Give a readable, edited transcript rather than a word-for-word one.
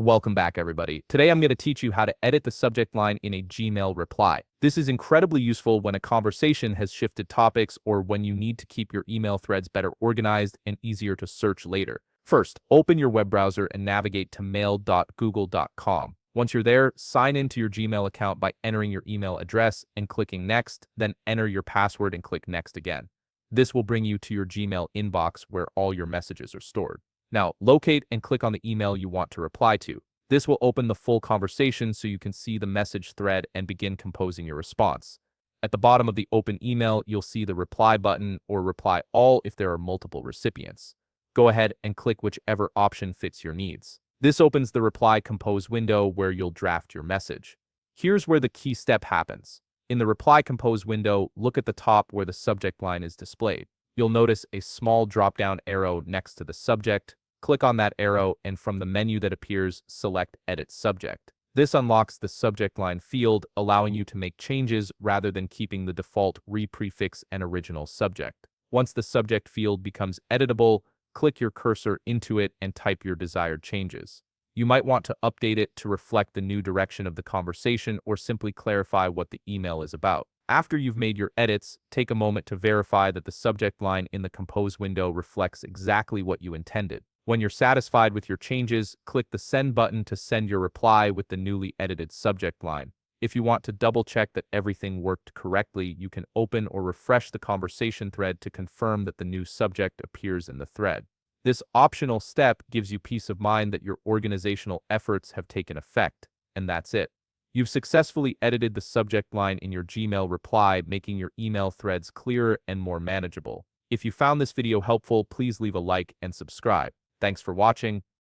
Welcome back, everybody. Today I'm going to teach you how to edit the subject line in a Gmail reply. This is incredibly useful when a conversation has shifted topics or when you need to keep your email threads better organized and easier to search later. First, open your web browser and navigate to mail.google.com. Once you're there, sign into your Gmail account by entering your email address and clicking Next, then enter your password and click Next again. This will bring you to your Gmail inbox where all your messages are stored. Now, locate and click on the email you want to reply to. This will open the full conversation so you can see the message thread and begin composing your response. At the bottom of the open email, you'll see the reply button or reply all if there are multiple recipients. Go ahead and click whichever option fits your needs. This opens the reply compose window where you'll draft your message. Here's where the key step happens. In the reply compose window, look at the top where the subject line is displayed. You'll notice a small drop-down arrow next to the subject. Click on that arrow and from the menu that appears, select Edit Subject. This unlocks the subject line field, allowing you to make changes rather than keeping the default re-prefix and original subject. Once the subject field becomes editable, click your cursor into it and type your desired changes. You might want to update it to reflect the new direction of the conversation or simply clarify what the email is about. After you've made your edits, take a moment to verify that the subject line in the compose window reflects exactly what you intended. When you're satisfied with your changes, click the Send button to send your reply with the newly edited subject line. If you want to double-check that everything worked correctly, you can open or refresh the conversation thread to confirm that the new subject appears in the thread. This optional step gives you peace of mind that your organizational efforts have taken effect, and that's it. You've successfully edited the subject line in your Gmail reply, making your email threads clearer and more manageable. If you found this video helpful, please leave a like and subscribe. Thanks for watching.